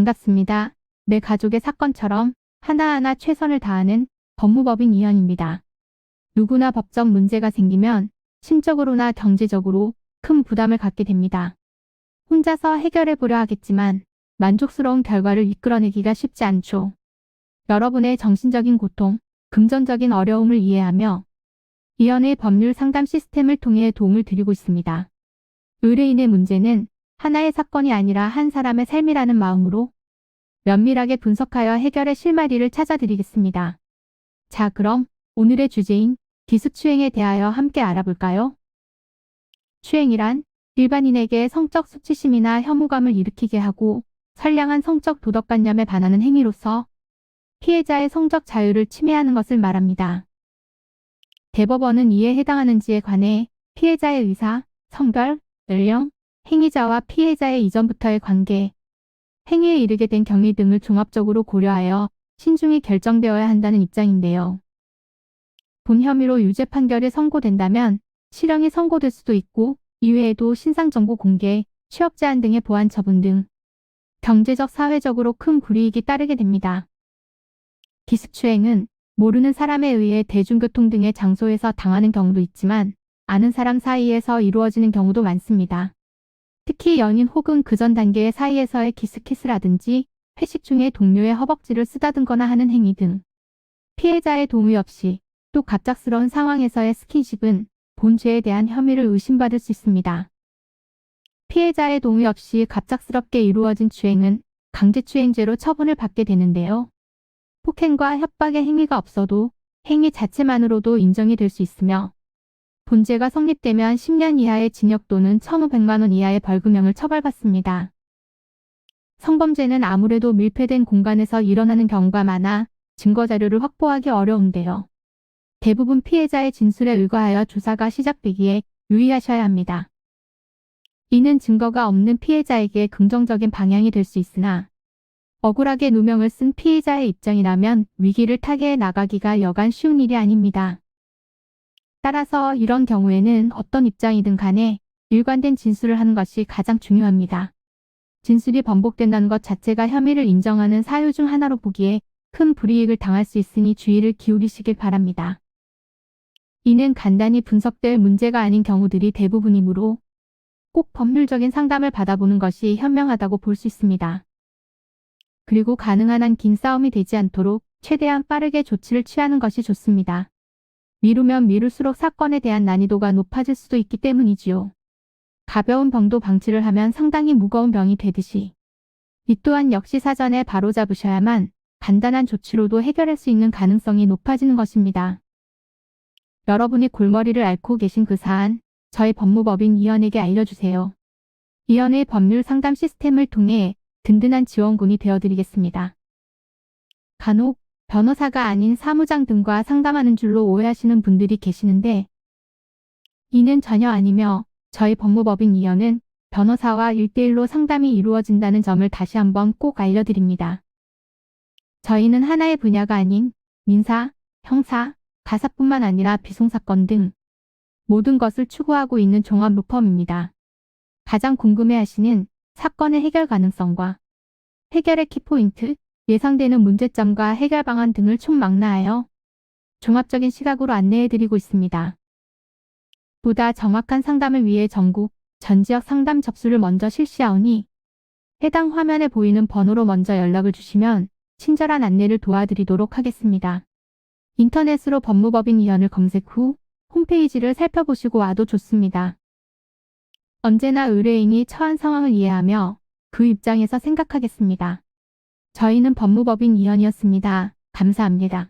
반갑습니다. 내 가족의 사건처럼 하나하나 최선을 다하는 법무법인 이현입니다. 누구나 법적 문제가 생기면 심적으로나 경제적으로 큰 부담을 갖게 됩니다. 혼자서 해결해 보려 하겠지만 만족스러운 결과를 이끌어내기가 쉽지 않죠. 여러분의 정신적인 고통, 금전적인 어려움을 이해하며 이현의 법률 상담 시스템을 통해 도움을 드리고 있습니다. 의뢰인의 문제는 하나의 사건이 아니라 한 사람의 삶이라는 마음으로 면밀하게 분석하여 해결의 실마리를 찾아드리겠습니다. 자, 그럼 오늘의 주제인 기습추행에 대하여 함께 알아볼까요? 추행이란 일반인에게 성적 수치심이나 혐오감을 일으키게 하고 선량한 성적 도덕관념에 반하는 행위로서 피해자의 성적 자유를 침해하는 것을 말합니다. 대법원은 이에 해당하는지에 관해 피해자의 의사, 성별, 연령, 행위자와 피해자의 이전부터의 관계, 행위에 이르게 된 경위 등을 종합적으로 고려하여 신중히 결정되어야 한다는 입장인데요. 본 혐의로 유죄 판결이 선고된다면 실형이 선고될 수도 있고 이외에도 신상정보 공개, 취업 제한 등의 보안 처분 등 경제적, 사회적으로 큰 불이익이 따르게 됩니다. 기습추행은 모르는 사람에 의해 대중교통 등의 장소에서 당하는 경우도 있지만 아는 사람 사이에서 이루어지는 경우도 많습니다. 특히 연인 혹은 그 전 단계의 사이에서의 키스라든지 회식 중에 동료의 허벅지를 쓰다듬거나 하는 행위 등 피해자의 동의 없이 또 갑작스러운 상황에서의 스킨십은 본 죄에 대한 혐의를 의심받을 수 있습니다. 피해자의 동의 없이 갑작스럽게 이루어진 추행은 강제추행죄로 처분을 받게 되는데요. 폭행과 협박의 행위가 없어도 행위 자체만으로도 인정이 될 수 있으며 본죄가 성립되면 10년 이하의 징역 또는 1,500만 원 이하의 벌금형을 처벌받습니다. 성범죄는 아무래도 밀폐된 공간에서 일어나는 경우가 많아 증거자료를 확보하기 어려운데요. 대부분 피해자의 진술에 의거하여 조사가 시작되기에 유의하셔야 합니다. 이는 증거가 없는 피해자에게 긍정적인 방향이 될 수 있으나 억울하게 누명을 쓴 피해자의 입장이라면 위기를 타개해 나가기가 여간 쉬운 일이 아닙니다. 따라서 이런 경우에는 어떤 입장이든 간에 일관된 진술을 하는 것이 가장 중요합니다. 진술이 번복된다는 것 자체가 혐의를 인정하는 사유 중 하나로 보기에 큰 불이익을 당할 수 있으니 주의를 기울이시길 바랍니다. 이는 간단히 분석될 문제가 아닌 경우들이 대부분이므로 꼭 법률적인 상담을 받아보는 것이 현명하다고 볼 수 있습니다. 그리고 가능한 한 긴 싸움이 되지 않도록 최대한 빠르게 조치를 취하는 것이 좋습니다. 미루면 미룰수록 사건에 대한 난이도가 높아질 수도 있기 때문이지요. 가벼운 병도 방치를 하면 상당히 무거운 병이 되듯이 이 또한 역시 사전에 바로잡으셔야만 간단한 조치로도 해결할 수 있는 가능성이 높아지는 것입니다. 여러분이 골머리를 앓고 계신 그 사안, 저희 법무법인 이현에게 알려주세요. 이현의 법률 상담 시스템을 통해 든든한 지원군이 되어드리겠습니다. 간혹 변호사가 아닌 사무장 등과 상담하는 줄로 오해하시는 분들이 계시는데 이는 전혀 아니며 저희 법무법인 이현은 변호사와 1대1로 상담이 이루어진다는 점을 다시 한번 꼭 알려드립니다. 저희는 하나의 분야가 아닌 민사, 형사, 가사뿐만 아니라 비송사건 등 모든 것을 추구하고 있는 종합 로펌입니다. 가장 궁금해하시는 사건의 해결 가능성과 해결의 키포인트, 예상되는 문제점과 해결 방안 등을 총망라하여 종합적인 시각으로 안내해드리고 있습니다. 보다 정확한 상담을 위해 전국, 전 지역 상담 접수를 먼저 실시하오니 해당 화면에 보이는 번호로 먼저 연락을 주시면 친절한 안내를 도와드리도록 하겠습니다. 인터넷으로 법무법인 이현을 검색 후 홈페이지를 살펴보시고 와도 좋습니다. 언제나 의뢰인이 처한 상황을 이해하며 그 입장에서 생각하겠습니다. 저희는 법무법인 이현이었습니다. 감사합니다.